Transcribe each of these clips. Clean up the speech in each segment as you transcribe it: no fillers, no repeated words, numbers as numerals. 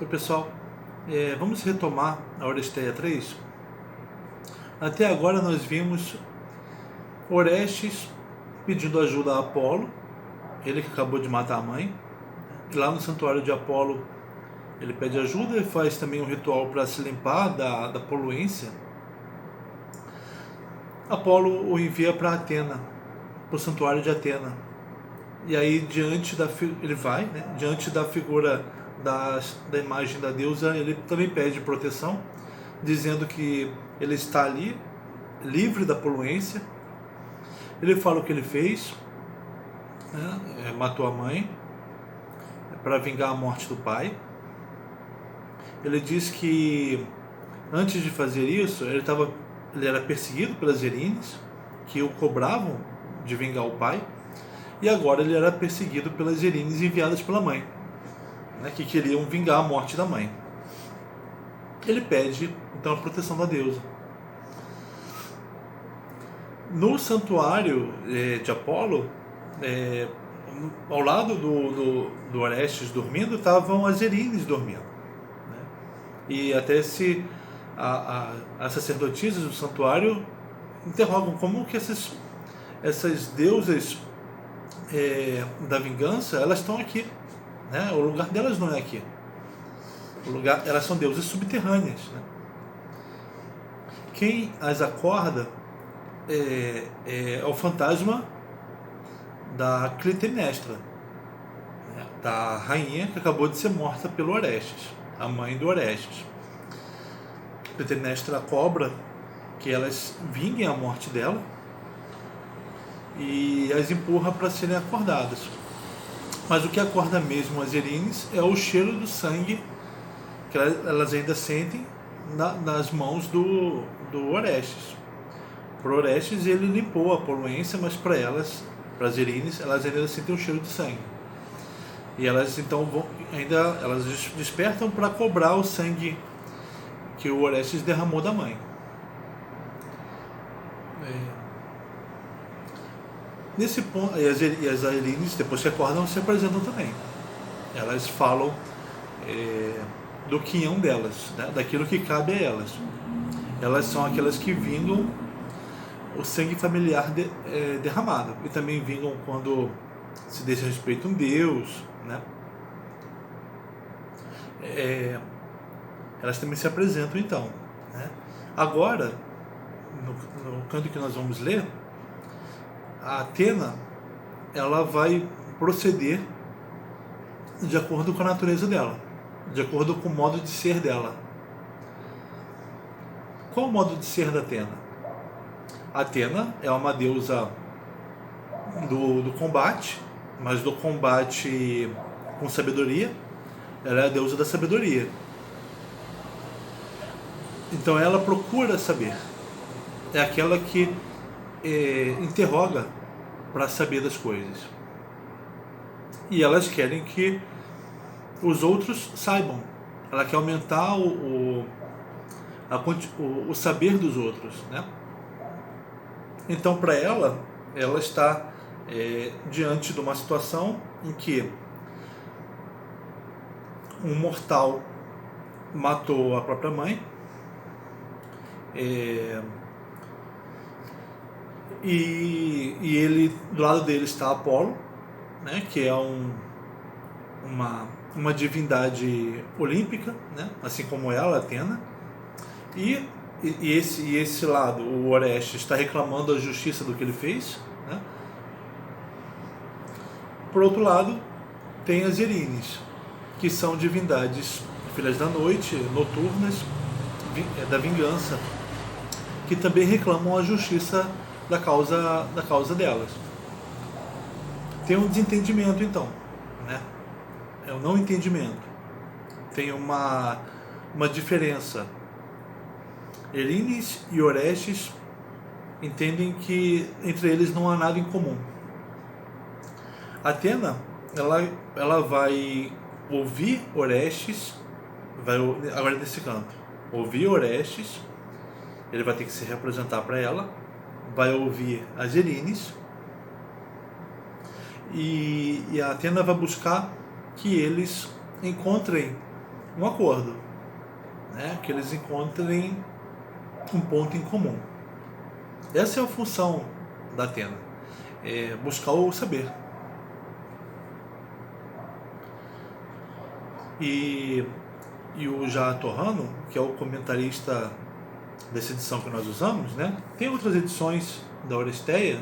Oi pessoal, vamos retomar a Oresteia 3. Até agora nós vimos Orestes pedindo ajuda a Apolo, ele que acabou de matar a mãe. E lá no santuário de Apolo ele pede ajuda e faz também um ritual para se limpar da poluência. Apolo o envia para Atena, para o santuário de Atena. E aí ele vai, né, diante da figura da imagem da deusa, ele também pede proteção, dizendo que ele está ali, livre da poluência. Ele fala o que ele fez, né, matou a mãe para vingar a morte do pai. Ele diz que antes de fazer isso, ele era perseguido pelas Erines, que o cobravam de vingar o pai, e agora ele era perseguido pelas Erines enviadas pela mãe, né, que queriam vingar a morte da mãe. Ele pede então a proteção da deusa. No santuário de Apolo, ao lado do Orestes dormindo, estavam as Erines dormindo, né? E até as sacerdotisas do santuário interrogam como que essas deusas da vingança, elas estão aqui, né? O lugar delas não é aqui. Elas são deusas subterrâneas, né? Quem as acorda é o fantasma da Clitemnestra, né? Da rainha que acabou de ser morta pelo Orestes, a mãe do Orestes. Clitemnestra cobra que elas vinguem a morte dela e as empurra para serem acordadas. Mas o que acorda mesmo as Erines é o cheiro do sangue que elas ainda sentem nas mãos do Orestes. Para Orestes ele limpou a poluência, mas para as Erines, elas ainda sentem o cheiro de sangue. E elas então elas despertam para cobrar o sangue que o Orestes derramou da mãe. Nesse ponto, e as Erines, depois que acordam, se apresentam também. Elas falam do quinhão delas, né? Daquilo que cabe a elas. Elas são aquelas que vingam o sangue familiar derramado, e também vingam quando se desrespeita um deus, né? Elas também se apresentam então, né? Agora, no canto que nós vamos ler, a Atena, ela vai proceder de acordo com a natureza dela, de acordo com o modo de ser dela. Qual o modo de ser da Atena? Atena é uma deusa do combate, mas do combate com sabedoria. Ela é a deusa da sabedoria. Então ela procura saber. É aquela que interroga para saber das coisas. E elas querem que os outros saibam. Ela quer aumentar o saber dos outros, né? Então, para ela está diante de uma situação em que um mortal matou a própria mãe, e ele, do lado dele está Apolo, né, que é uma divindade olímpica, né, assim como ela, Atena, e esse lado, o Orestes, está reclamando a justiça do que ele fez, né? Por outro lado, tem as Erines, que são divindades filhas da noite, noturnas, da vingança, que também reclamam a justiça da causa delas. Tem um desentendimento então, né? É um não entendimento. Tem uma diferença. Erines e Orestes entendem que entre eles não há nada em comum. Atena, ela vai ouvir Orestes, agora nesse canto, ouvir Orestes, ele vai ter que se representar para ela, vai ouvir as Erines, e a Atena vai buscar que eles encontrem um acordo, né? Que eles encontrem um ponto em comum. Essa é a função da Atena, é buscar o saber. E o Torrano, que é o comentarista dessa edição que nós usamos, né? Tem outras edições da Oresteia,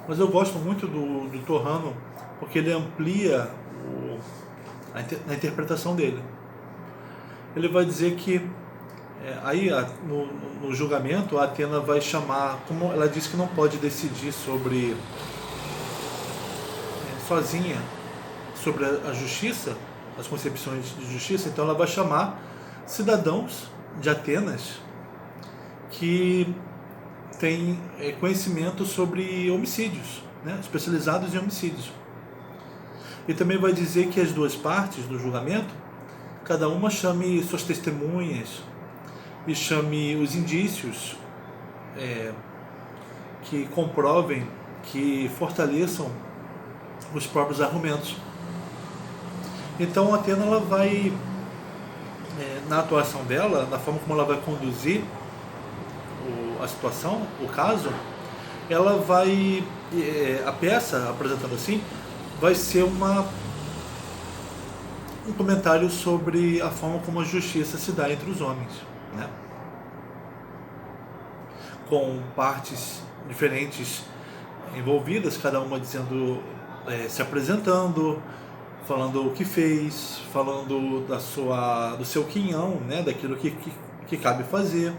mas eu gosto muito do Torrano porque ele amplia a interpretação dele. Ele vai dizer que aí no julgamento a Atena vai chamar, como ela diz que não pode decidir sobre sozinha sobre a justiça, as concepções de justiça, então ela vai chamar cidadãos de Atenas que têm conhecimento sobre homicídios, né, especializados em homicídios. E também vai dizer que as duas partes do julgamento, cada uma chame suas testemunhas e chame os indícios que comprovem, que fortaleçam os próprios argumentos. Então a Atena ela vai, na atuação dela, na forma como ela vai conduzir a situação, o caso, ela vai, a peça, apresentando assim, vai ser um comentário sobre a forma como a justiça se dá entre os homens, né? Com partes diferentes envolvidas, cada uma dizendo, se apresentando, falando o que fez, falando do seu quinhão, né, daquilo que cabe fazer.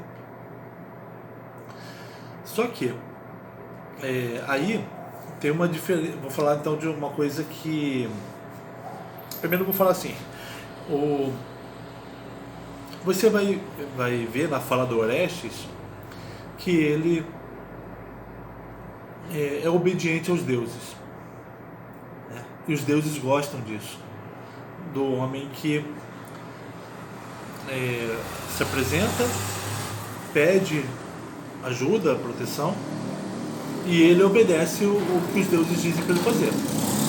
Só que aí tem uma diferença. Vou falar então de uma coisa que, primeiro eu vou falar assim, você vai ver na fala do Orestes que ele é obediente aos deuses. E os deuses gostam disso, do homem que se apresenta, pede ajuda, proteção, e ele obedece o que os deuses dizem para ele fazer,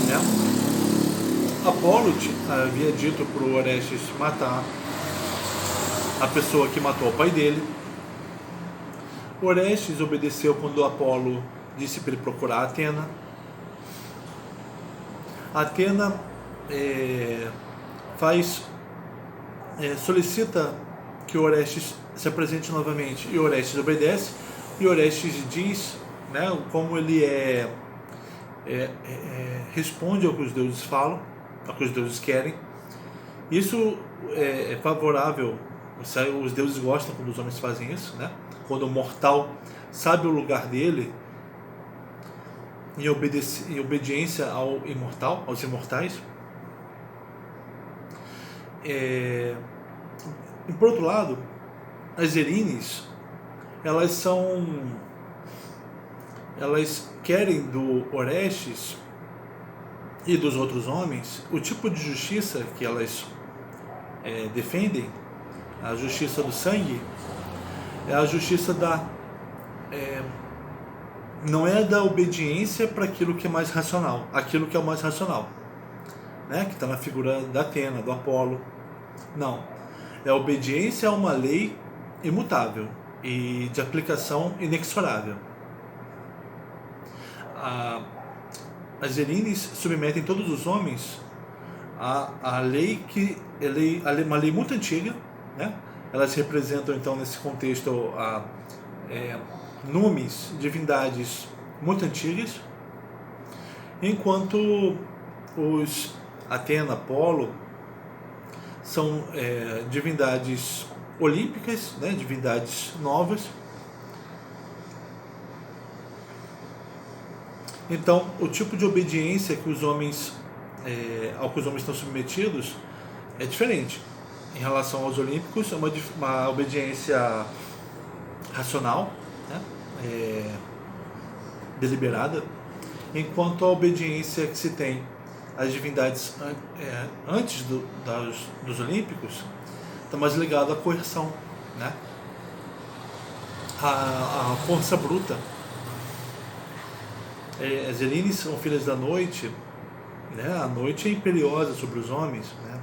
né? Apolo havia dito para o Orestes matar a pessoa que matou o pai dele. O Orestes obedeceu quando Apolo disse para ele procurar Atena. Atena solicita que Orestes se apresente novamente, e Orestes obedece, e Orestes diz, né, como ele responde ao que os deuses falam, ao que os deuses querem. Isso é favorável, os deuses gostam quando os homens fazem isso, né? Quando o mortal sabe o lugar dele em obediência ao imortal, aos imortais. E por outro lado, as Erines, elas querem do Orestes e dos outros homens o tipo de justiça que elas defendem. A justiça do sangue é a justiça não é da obediência para aquilo que é mais racional, aquilo que é o mais racional, né? Que está na figura da Atena, do Apolo. Não, é a obediência a uma lei imutável e de aplicação inexorável. As Erines submetem todos os homens à lei uma lei muito antiga, né? Elas representam então nesse contexto numes, divindades muito antigas, enquanto os Atena, Apolo são divindades olímpicas, né? Divindades novas. Então, o tipo de obediência que os homens, ao que os homens estão submetidos é diferente. Em relação aos olímpicos, é uma obediência racional, né? Deliberada, enquanto a obediência que se tem às divindades antes dos olímpicos está mais ligada à coerção, né? À força bruta. As Erines são filhas da noite, né? A noite é imperiosa sobre os homens, né?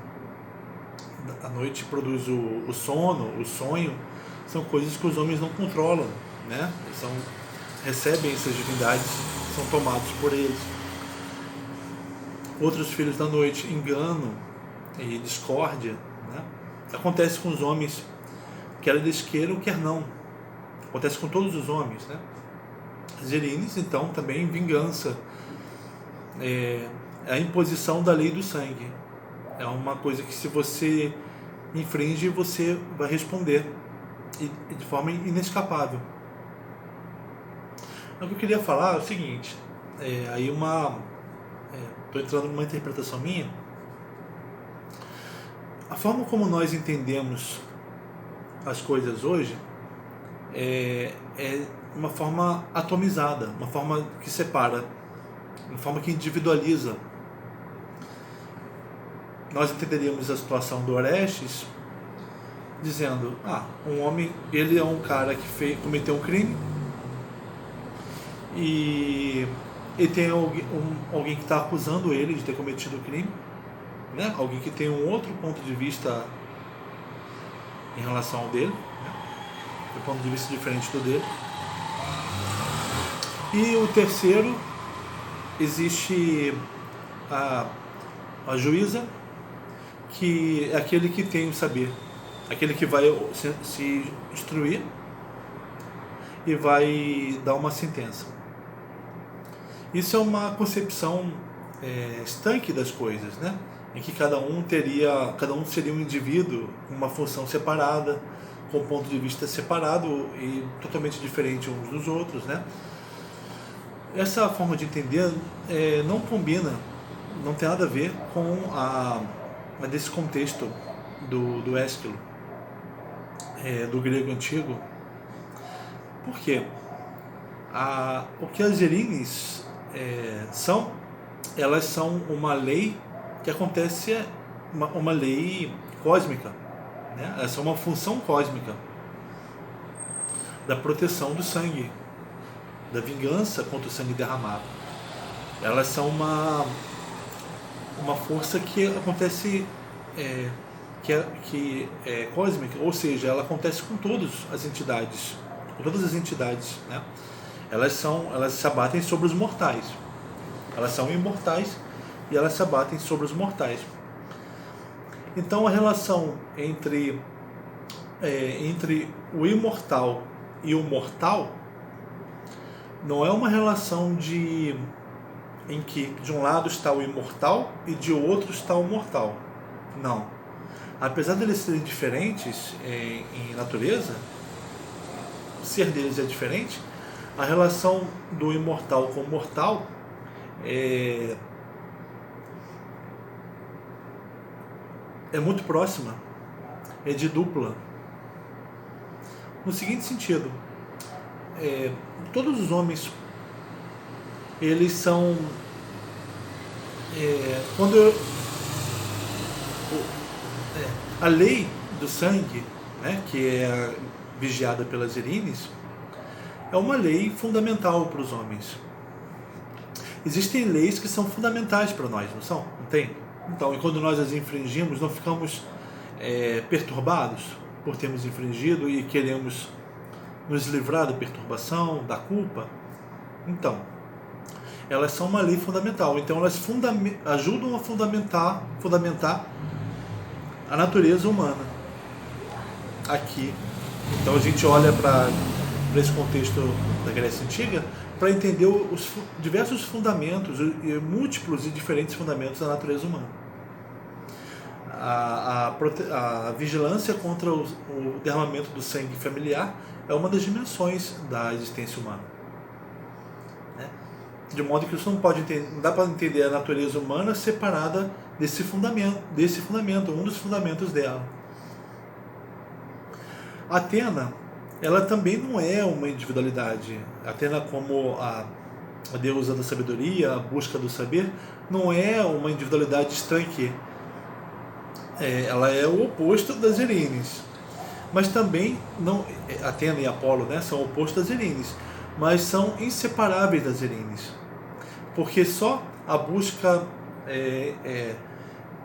a noite produz o sono, o sonho, são coisas que os homens não controlam, né? Recebem essas divindades, são tomados por eles. Outros filhos da noite, engano e discórdia, né? Acontece com os homens, quer eles queiram, quer não. Acontece com todos os homens, né? Zerines, então, também vingança. É a imposição da lei do sangue. É uma coisa que, se você infringe, você vai responder, e de forma inescapável. O que eu queria falar é o seguinte, estou entrando numa interpretação minha. A forma como nós entendemos as coisas hoje é uma forma atomizada, uma forma que separa, uma forma que individualiza. Nós entenderíamos a situação do Orestes dizendo: um homem, ele é um cara que cometeu um crime, e tem alguém que está acusando ele de ter cometido o crime, né? Alguém que tem um outro ponto de vista em relação ao dele, né? Um ponto de vista diferente do dele. E o terceiro, existe a juíza, que é aquele que tem o saber, aquele que vai se instruir e vai dar uma sentença. Isso é uma concepção estanque das coisas, né? Em que cada um seria um indivíduo com uma função separada, com um ponto de vista separado e totalmente diferente uns dos outros, né? Essa forma de entender não combina, não tem nada a ver com desse contexto do Ésquilo, do grego antigo. Por quê? O que as Zerines elas são uma lei que acontece, uma lei cósmica, né? Elas são uma função cósmica da proteção do sangue, da vingança contra o sangue derramado. Elas são uma força que acontece, que é cósmica, ou seja, ela acontece com todas as entidades, né? Elas se abatem sobre os mortais. Elas são imortais e elas se abatem sobre os mortais. Então a relação entre o imortal e o mortal não é uma relação em que de um lado está o imortal e de outro está o mortal. Não. Apesar de eles serem diferentes em natureza, o ser deles é diferente, a relação do imortal com o mortal é muito próxima, é de dupla. No seguinte sentido, todos os homens, eles são, a lei do sangue, né, que é vigiada pelas Zerines, é uma lei fundamental para os homens. Existem leis que são fundamentais para nós, não são? Não tem? Então, e quando nós as infringimos, não ficamos perturbados por termos infringido e queremos nos livrar da perturbação, da culpa? Então, elas são uma lei fundamental. Então, elas ajudam a fundamentar a natureza humana aqui. Então, a gente olha para esse contexto da Grécia Antiga para entender os diversos fundamentos, múltiplos e diferentes fundamentos da natureza humana. A vigilância contra o derramamento do sangue familiar é uma das dimensões da existência humana, né? De modo que isso não dá para entender a natureza humana separada desse fundamento, um dos fundamentos dela. Atena, ela também não é uma individualidade. Atena, como a deusa da sabedoria, a busca do saber, não é uma individualidade estanque. Ela é o oposto das Zerines. Mas também, Atena e Apolo, né, são opostos das Zerines, mas são inseparáveis das Zerines. Porque só a busca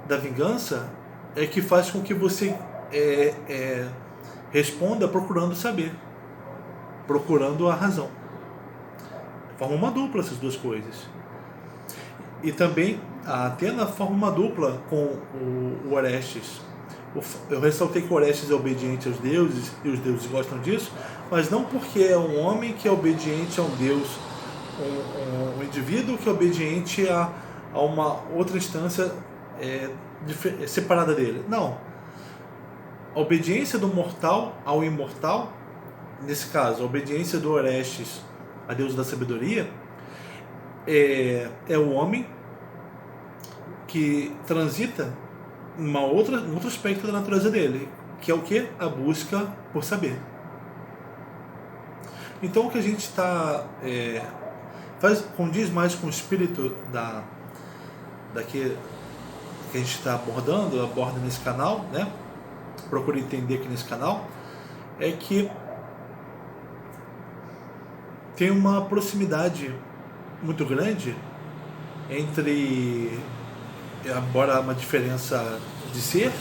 da vingança é que faz com que você responda procurando saber, procurando a razão. Forma uma dupla essas duas coisas. E também a Atena forma uma dupla com o Orestes. Eu ressaltei que o Orestes é obediente aos deuses, e os deuses gostam disso, mas não porque é um homem que é obediente a um deus, um indivíduo que é obediente a uma outra instância separada dele. Não. A obediência do mortal ao imortal, nesse caso, a obediência do Orestes a deus da sabedoria, é o homem que transita em outro aspecto da natureza dele, que é o que? A busca por saber. Então o que a gente está condiz mais com o espírito que a gente está aborda nesse canal, né? Procure entender aqui nesse canal, é que tem uma proximidade muito grande entre, embora uma diferença de ser,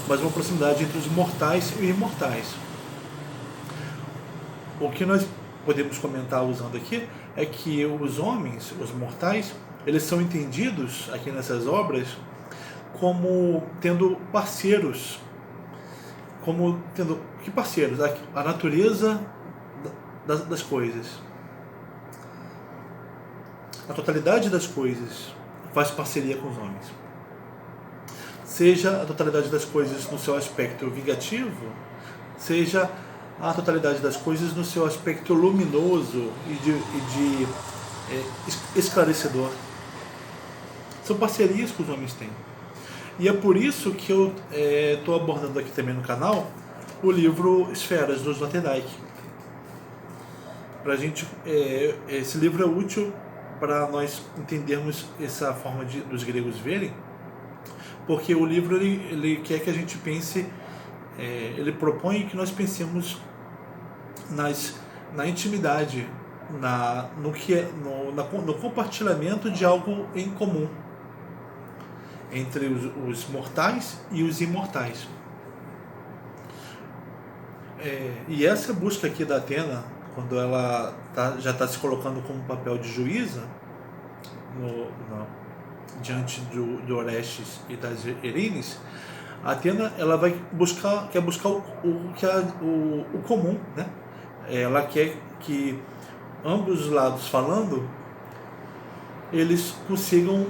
mas uma proximidade entre os mortais e imortais. O que nós podemos comentar usando aqui é que os homens, os mortais, eles são entendidos aqui nessas obras como tendo parceiros, que parceiros? A natureza das coisas. A totalidade das coisas faz parceria com os homens. Seja a totalidade das coisas no seu aspecto vingativo, seja a totalidade das coisas no seu aspecto luminoso e de esclarecedor. São parcerias que os homens têm. E é por isso que eu estou abordando aqui também no canal o livro Esferas, do Sloterdijk. Esse livro é útil para nós entendermos essa forma dos gregos verem, porque o livro ele quer que a gente pense, ele propõe que nós pensemos na intimidade, no compartilhamento de algo em comum entre os mortais e os imortais. E essa busca aqui da Atena, quando ela já está se colocando como papel de juíza diante do Orestes e das Erines, a Atena ela quer buscar o comum, né? Ela quer que ambos os lados falando, eles consigam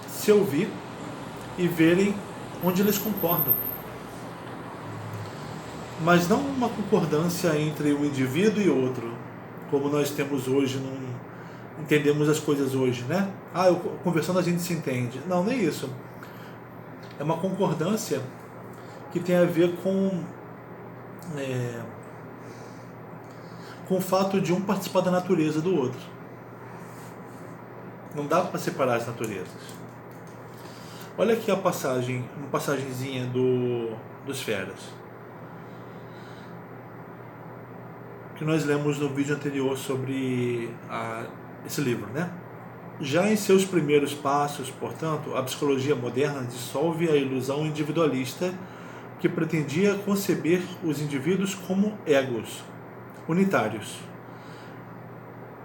se ouvir e verem onde eles concordam. Mas não uma concordância entre um indivíduo e outro, como nós temos hoje, entendemos as coisas hoje, né? Conversando a gente se entende. Não, nem isso. É uma concordância que tem a ver com o fato de um participar da natureza do outro. Não dá para separar as naturezas. Olha aqui uma passagenzinha dos Feras, que nós lemos no vídeo anterior sobre esse livro, né? Já em seus primeiros passos, portanto, a psicologia moderna dissolve a ilusão individualista que pretendia conceber os indivíduos como egos unitários,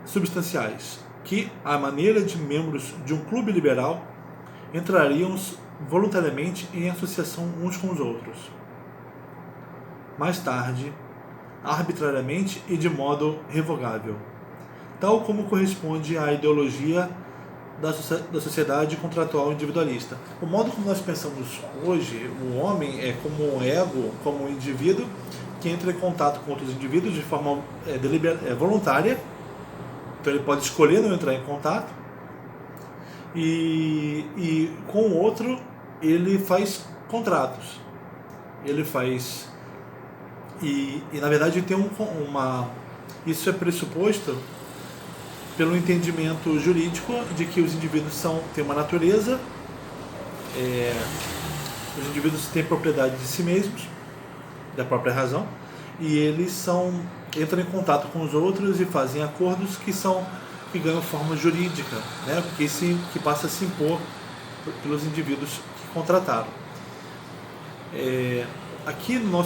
substanciais, que, à maneira de membros de um clube liberal, entrariam voluntariamente em associação uns com os outros. Mais tarde, arbitrariamente e de modo revogável, tal como corresponde à ideologia da sociedade contratual individualista. O modo como nós pensamos hoje, o homem é como um ego, como um indivíduo que entra em contato com outros indivíduos de forma voluntária, então ele pode escolher não entrar em contato, e com o outro ele faz contratos, ele faz... E na verdade tem isso é pressuposto pelo entendimento jurídico de que os indivíduos têm uma natureza, os indivíduos têm propriedade de si mesmos, da própria razão, e eles entram em contato com os outros e fazem acordos que ganham forma jurídica, né? Que passa a se impor pelos indivíduos que contrataram. Aqui no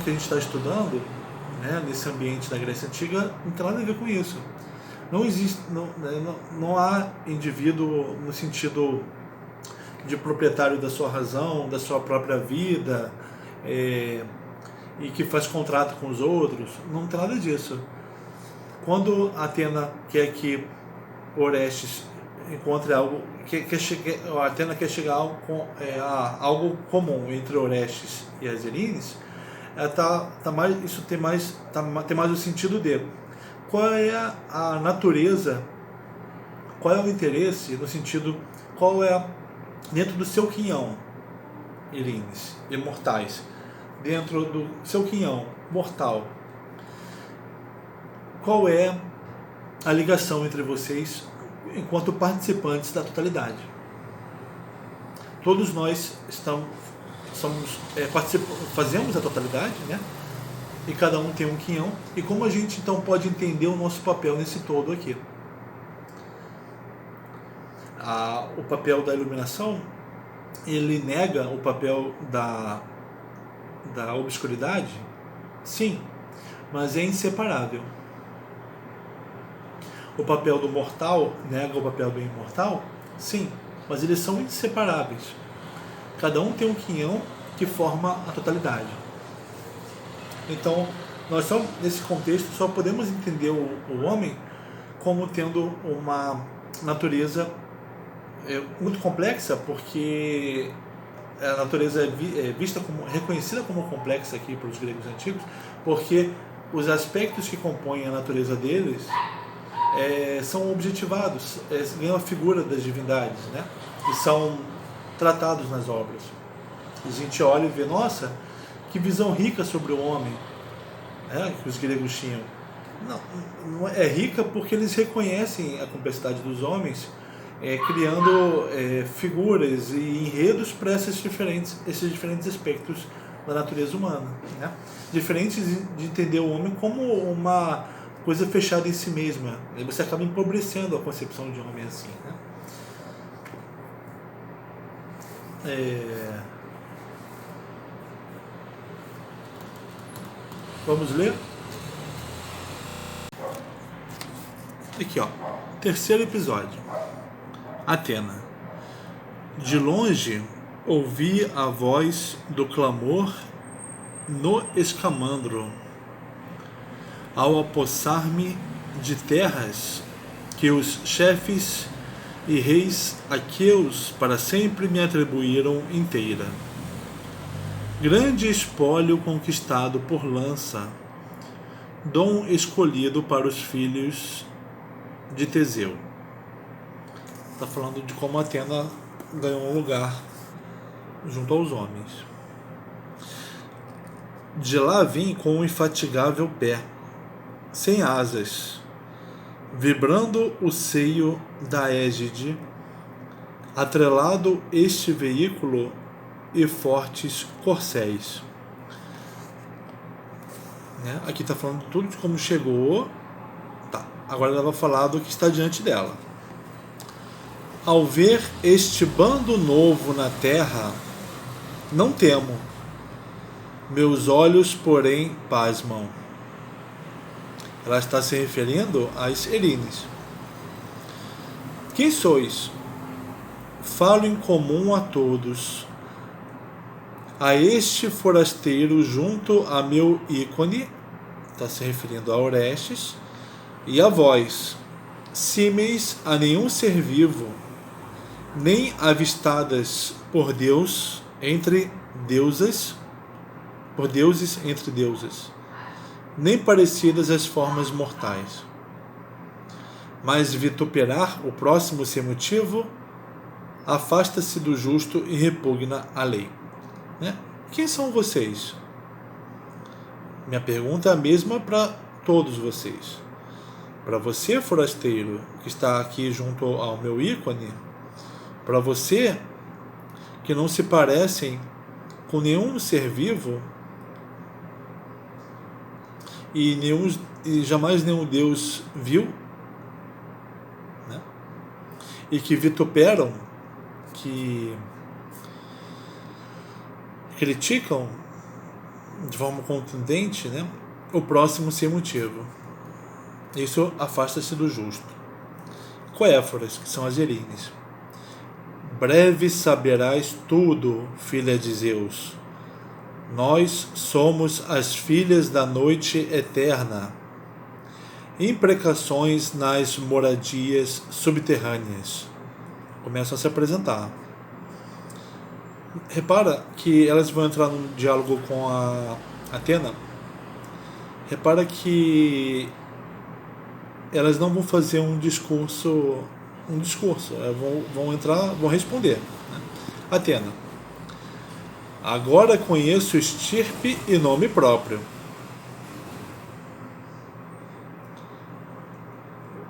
que a gente está estudando, né, nesse ambiente da Grécia Antiga, não tem nada a ver com isso. Não existe, não há indivíduo no sentido de proprietário da sua razão, da sua própria vida, e que faz contrato com os outros. Não tem nada disso. Quando Atena quer que Orestes encontre algo, a Atena quer chegar a algo comum entre Orestes e as Erines, tem mais o sentido de qual é a natureza, qual é o interesse, no sentido, qual é dentro do seu quinhão, Erines, imortais, dentro do seu quinhão mortal, qual é a ligação entre vocês enquanto participantes da totalidade. Todos nós fazemos a totalidade, né? E cada um tem um quinhão. E como a gente então pode entender o nosso papel nesse todo aqui? O papel da iluminação, ele nega o papel da obscuridade? Sim, mas é inseparável. O papel do mortal nega o papel do imortal? Sim, mas eles são inseparáveis. Cada um tem um quinhão que forma a totalidade. Então, nós só, nesse contexto, só podemos entender o homem como tendo uma natureza muito complexa, porque a natureza é vista como, reconhecida como complexa aqui pelos gregos antigos, porque os aspectos que compõem a natureza deles são objetivados, ganham a figura das divindades, né? E são tratados nas obras. A gente olha e vê, nossa, que visão rica sobre o homem, que os gregos tinham. Não é rica porque eles reconhecem a complexidade dos homens, criando figuras e enredos para esses diferentes aspectos da natureza humana, né? Diferentes de entender o homem como uma coisa fechada em si mesma. Aí você acaba empobrecendo a concepção de homem assim, né? Vamos ler? Aqui, ó. Terceiro episódio. Atena. De longe ouvi a voz do clamor no escamandro. Ao apossar-me de terras que os chefes e reis aqueus para sempre me atribuíram inteira. Grande espólio conquistado por lança, dom escolhido para os filhos de Teseu. Está falando de como Atena ganhou um lugar junto aos homens. De lá vim com um infatigável pé, sem asas, vibrando o seio da égide, atrelado este veículo e fortes corcéis. Aqui está falando tudo de como chegou. Agora ela vai falar do que está diante dela. Ao ver este bando novo na terra, não temo. Meus olhos, porém, pasmam. Ela está se referindo às Erines. Quem sois? Falo em comum a todos. A este forasteiro junto a meu ícone, está se referindo a Orestes, e a vós, símeis a nenhum ser vivo, nem avistadas por Deus entre deusas, por deuses entre deusas, nem parecidas às formas mortais. Mas vituperar o próximo sem motivo, afasta-se do justo e repugna a lei. Quem são vocês? Minha pergunta é a mesma para todos vocês. Para você, forasteiro, que está aqui junto ao meu ícone, para você, que não se parecem com nenhum ser vivo e jamais nenhum Deus viu, e que vituperam, que criticam de forma contundente, né, o próximo sem motivo. Isso afasta-se do justo. Coéforas, que são as Erines. Breve saberás tudo, filha de Zeus. Nós somos as filhas da noite eterna. Imprecações nas moradias subterrâneas. Começam a se apresentar. Repara que elas vão entrar num diálogo com a Atena. Repara que elas não vão fazer um discurso, vão entrar, vão responder, né? Atena: agora conheço estirpe e nome próprio.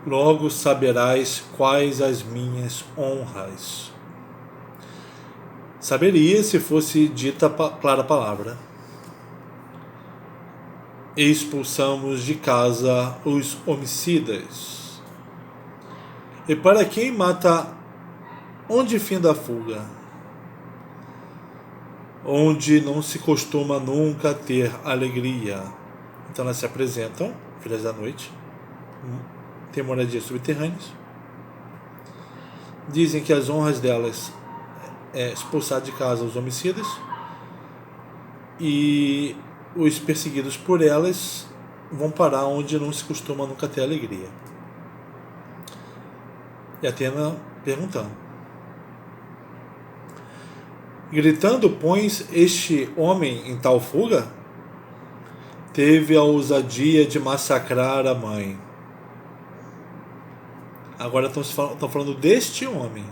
Logo saberás quais as minhas honras. Saberia se fosse dita clara palavra. Expulsamos de casa os homicidas. E para quem mata, onde finda a fuga? Onde não se costuma nunca ter alegria. Então elas se apresentam, filhas da noite, tem moradias subterrâneas. Dizem que as honras delas é expulsar de casa os homicidas, e os perseguidos por elas vão parar onde não se costuma nunca ter alegria. E Atena perguntando: gritando, pões este homem em tal fuga? Teve a ousadia de massacrar a mãe. Agora estão falando deste homem,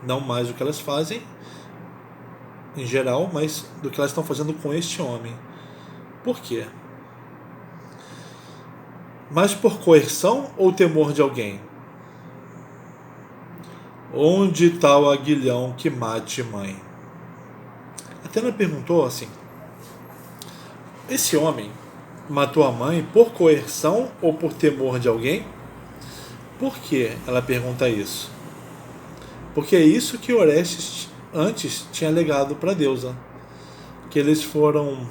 não mais do que elas fazem em geral, mas do que elas estão fazendo com este homem. Por quê? Mas por coerção ou temor de alguém? Onde está o aguilhão que mate mãe? Atena perguntou assim: esse homem matou a mãe por coerção ou por temor de alguém? Por que ela pergunta isso? Porque é isso que Orestes antes tinha legado para a deusa, que eles foram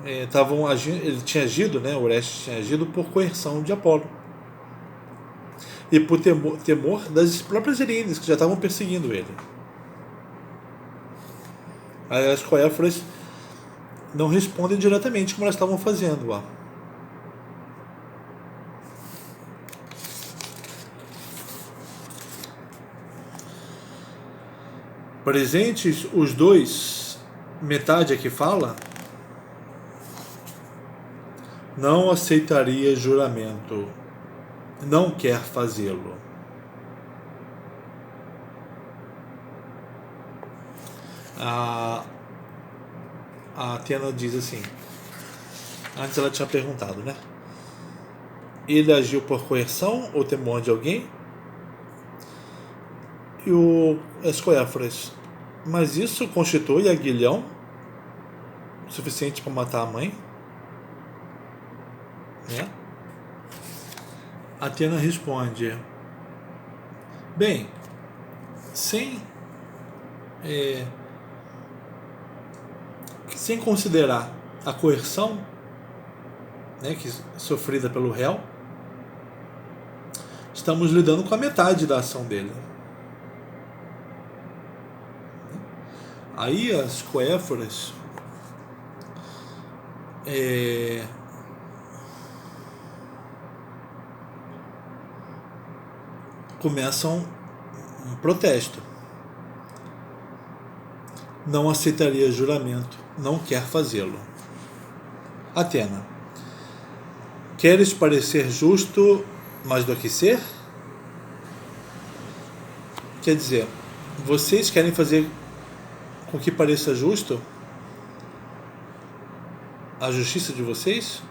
estavam agindo, ele tinha agido, né? Orestes tinha agido por coerção de Apolo e por temor das próprias Erines, que já estavam perseguindo ele. Aí as Coéforas não respondem diretamente como elas estavam fazendo lá. Presentes os dois, metade aqui fala, não aceitaria juramento, não quer fazê-lo. A Atena diz assim, antes ela tinha perguntado, né? Ele agiu por coerção ou temor de alguém? E as Coéforas: mas isso constitui aguilhão suficiente para matar a mãe? Né? Atena responde: bem, sem considerar a coerção, né, que sofrida pelo réu, estamos lidando com a metade da ação dele. Aí as Coéforas começam um protesto. Não aceitaria juramento, não quer fazê-lo. Atena: queres parecer justo mais do que ser? Quer dizer, vocês querem fazer com que pareça justo a justiça de vocês?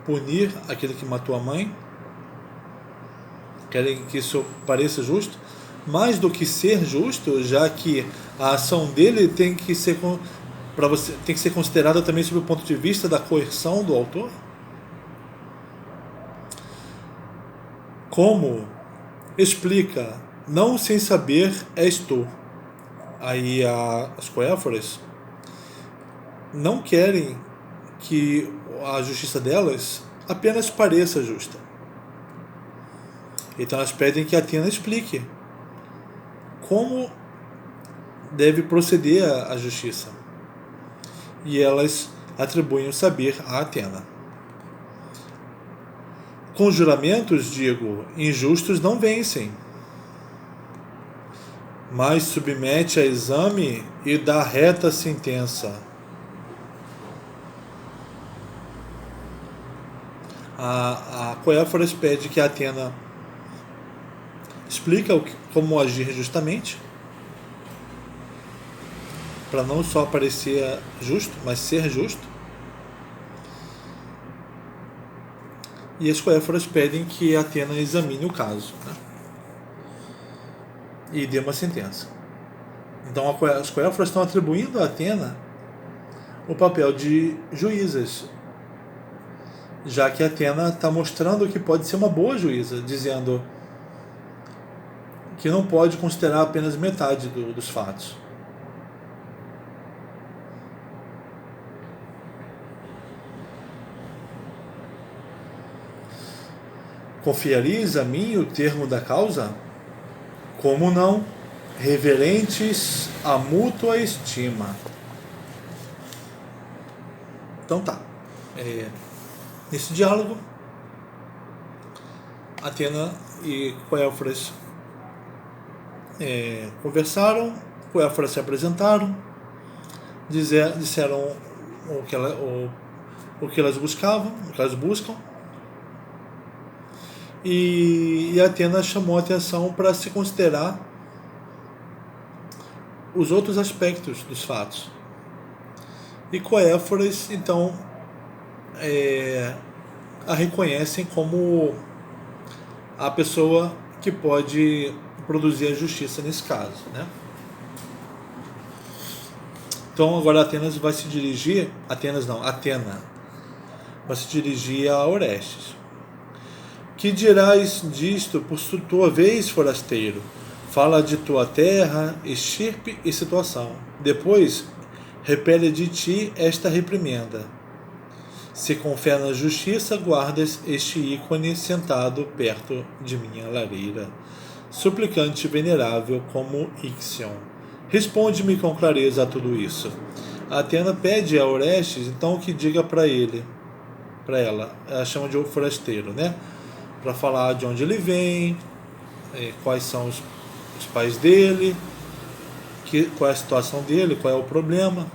Punir aquele que matou a mãe? Querem que isso pareça justo? Mais do que ser justo, já que a ação dele tem que ser considerada também sob o ponto de vista da coerção do autor? Como? Explica. Não sem saber és tu. Aí as Coéforas não querem que a justiça delas apenas pareça justa. Então elas pedem que Atena explique como deve proceder a justiça. E elas atribuem o saber a Atena. Com juramentos, digo, injustos não vencem, mas submete a exame e dá reta sentença. A Coéforas pede que a Atena explica como agir justamente, para não só parecer justo, mas ser justo. E as Coéforas pedem que a Atena examine o caso, né? E dê uma sentença. Então as Coéforas estão atribuindo a Atena o papel de juízas, já que a Atena está mostrando que pode ser uma boa juíza, dizendo que não pode considerar apenas metade dos fatos. Confiareis a mim o termo da causa? Como não? Reverentes a mútua estima. Então tá. Nesse diálogo, Atena e Coéforas conversaram, Coéforas se apresentaram, disseram o que elas buscavam, o que elas buscam, e Atena chamou a atenção para se considerar os outros aspectos dos fatos. E Coéforas, então, a reconhecem como a pessoa que pode produzir a justiça nesse caso, né? Então agora Atena vai se dirigir a Orestes. Que dirás disto por tua vez, forasteiro? Fala de tua terra, estirpe e situação. Depois, repele de ti esta reprimenda. Se com fé na justiça guardas este ícone sentado perto de minha lareira, suplicante venerável como Ixion. Responde-me com clareza a tudo isso. A Atena pede a Orestes, então, que diga para ela chama de forasteiro, né? Para falar de onde ele vem, quais são os pais dele, qual é a situação dele, qual é o problema.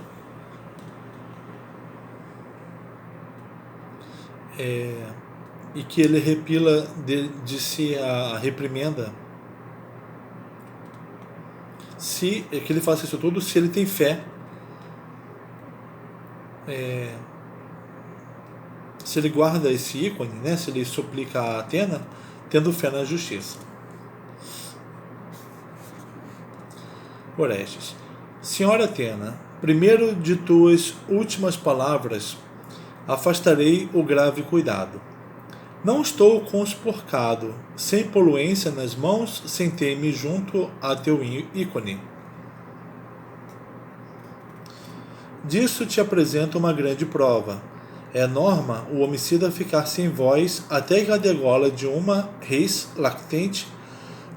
E que ele repila de si a reprimenda, que ele faça isso tudo se ele tem fé, se ele guarda esse ícone, né? Se ele suplica a Atena, tendo fé na justiça. Orestes: Senhora Atena, primeiro de tuas últimas palavras afastarei o grave cuidado. Não estou conspurcado, sem poluência nas mãos, sentei-me junto a teu ícone. Disso te apresento uma grande prova. É norma o homicida ficar sem voz até que a degola de uma res lactente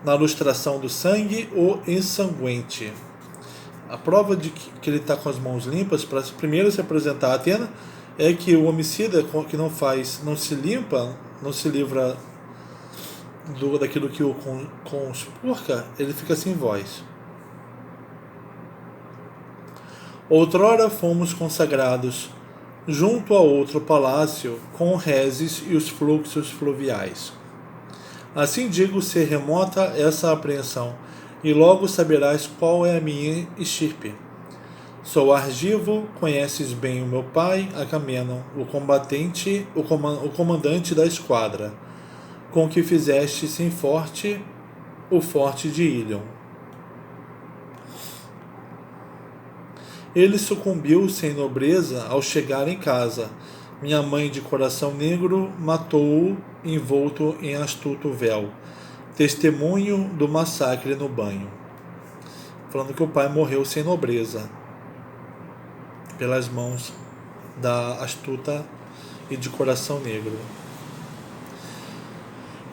na lustração do sangue o ensanguente. A prova de que ele está com as mãos limpas, para primeiro se apresentar a Atena, é que o homicida que não se limpa, não se livra daquilo que o conspurca, ele fica sem voz. Outrora fomos consagrados junto a outro palácio com rezes e os fluxos fluviais. Assim digo ser remota essa apreensão, e logo saberás qual é a minha estirpe. Sou Argivo, conheces bem o meu pai, Agamenon, o comandante da esquadra, com que fizeste sem forte o forte de Ilion. Ele sucumbiu sem nobreza ao chegar em casa. Minha mãe de coração negro matou-o envolto em astuto véu, testemunho do massacre no banho. Falando que o pai morreu sem nobreza. pelas mãos da astuta e de coração negro.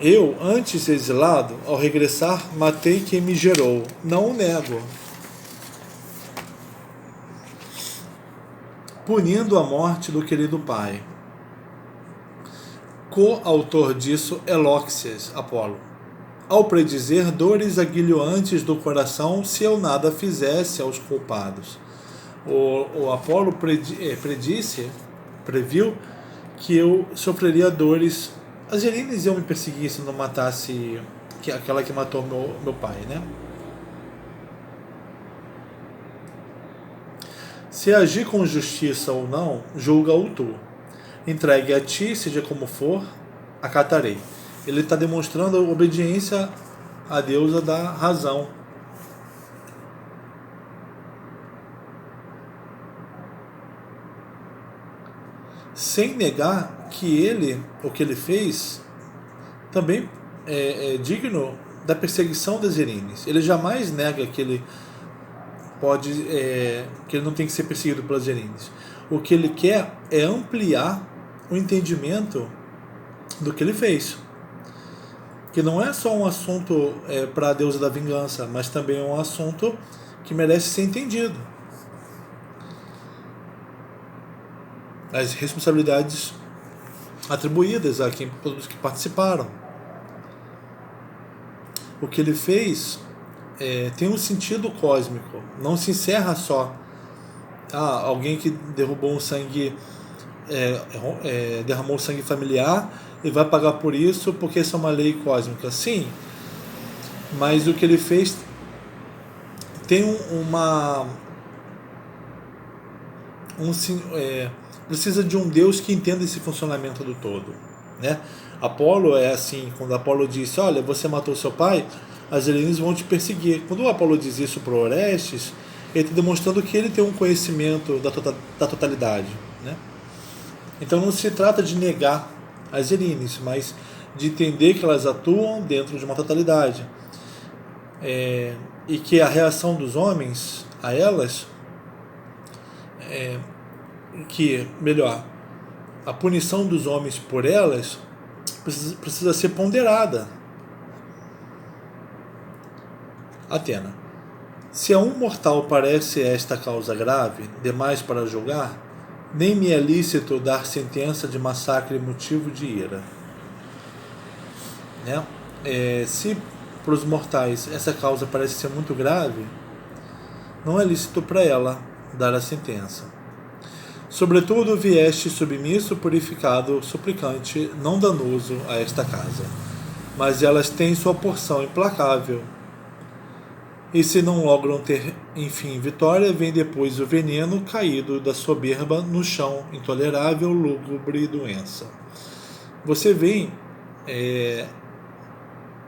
Eu, antes exilado, ao regressar, matei quem me gerou. Não o nego. Punindo a morte do querido pai. Co-autor disso é Lóxias, Apolo. Ao predizer dores aguilhoantes do coração, se eu nada fizesse aos culpados. O Apolo previu que eu sofreria dores. As Erines iam me perseguir se não matasse aquela que matou meu pai, né? Se agir com justiça ou não, julga-o tu. Entregue a ti, seja como for, acatarei. Ele está demonstrando obediência à deusa da razão. Sem negar que o que ele fez, também é digno da perseguição das Erines. Ele jamais nega que ele que ele não tem que ser perseguido pelas Erines. O que ele quer é ampliar o entendimento do que ele fez. Que não é só um assunto para a deusa da vingança, mas também é um assunto que merece ser entendido. As responsabilidades atribuídas a todos que participaram. O que ele fez tem um sentido cósmico. Não se encerra só alguém que derrubou um sangue, derramou sangue familiar e vai pagar por isso porque isso é uma lei cósmica. Sim, mas o que ele fez tem precisa de um Deus que entenda esse funcionamento do todo, né? Apolo é assim, quando Apolo disse, olha, você matou seu pai, as Erines vão te perseguir. Quando o Apolo diz isso para Orestes, ele está demonstrando que ele tem um conhecimento da totalidade, né? Então não se trata de negar as Erines, mas de entender que elas atuam dentro de uma totalidade, e que a reação dos homens a elas a punição dos homens por elas precisa ser ponderada. Atena. Se a um mortal parece esta causa grave, demais para julgar, nem me é lícito dar sentença de massacre motivo de ira. Né? Se para os mortais essa causa parece ser muito grave, não é lícito para ela dar a sentença. Sobretudo vieste submisso, purificado, suplicante, não danoso a esta casa. Mas elas têm sua porção implacável. E se não logram ter, enfim, vitória, vem depois o veneno caído da soberba no chão, intolerável, lúgubre doença. Você vem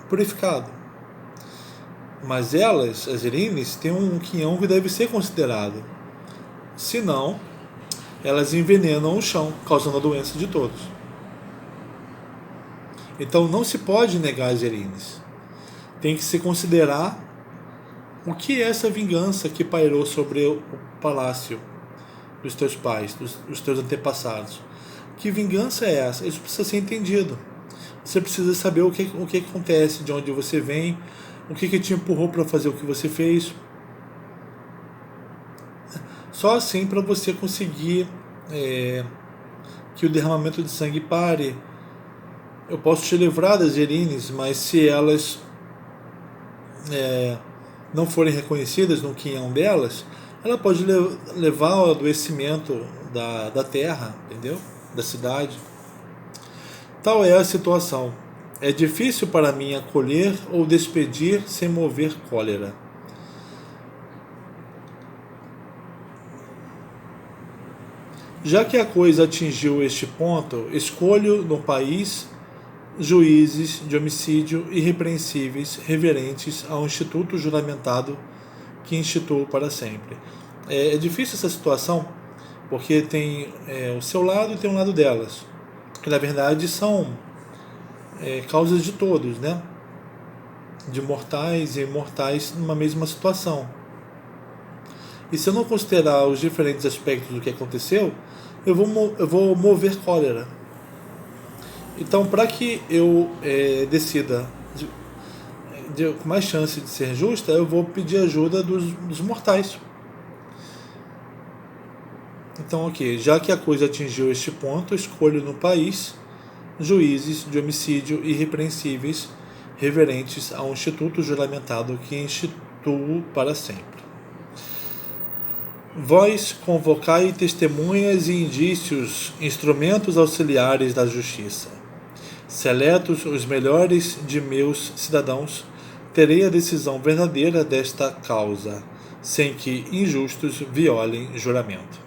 purificado. Mas elas, as Erines, têm um quinhão que deve ser considerado. Senão, elas envenenam o chão, causando a doença de todos. Então não se pode negar as Erines. Tem que se considerar o que é essa vingança que pairou sobre o palácio dos teus pais, dos teus antepassados. Que vingança é essa? Isso precisa ser entendido. Você precisa saber o que acontece, de onde você vem, o que te empurrou para fazer o que você fez. Só assim para você conseguir que o derramamento de sangue pare. Eu posso te livrar das Erines, mas se elas não forem reconhecidas no quinhão delas, ela pode levar ao adoecimento da terra, entendeu? Da cidade. Tal é a situação. É difícil para mim acolher ou despedir sem mover cólera. Já que a coisa atingiu este ponto, escolho no país juízes de homicídio irrepreensíveis, reverentes ao instituto juramentado que instituo para sempre. É difícil essa situação, porque tem o seu lado e tem um lado delas, que na verdade são causas de todos, né? De mortais e imortais numa mesma situação. E se eu não considerar os diferentes aspectos do que aconteceu, eu vou mover cólera. Então, para que eu decida com mais chance de ser justa, eu vou pedir ajuda dos mortais. Então, ok, já que a coisa atingiu este ponto, escolho no país juízes de homicídio irrepreensíveis, reverentes ao instituto juramentado que instituo para sempre. Vós convocai testemunhas e indícios, instrumentos auxiliares da justiça. Seletos os melhores de meus cidadãos, terei a decisão verdadeira desta causa, sem que injustos violem juramento.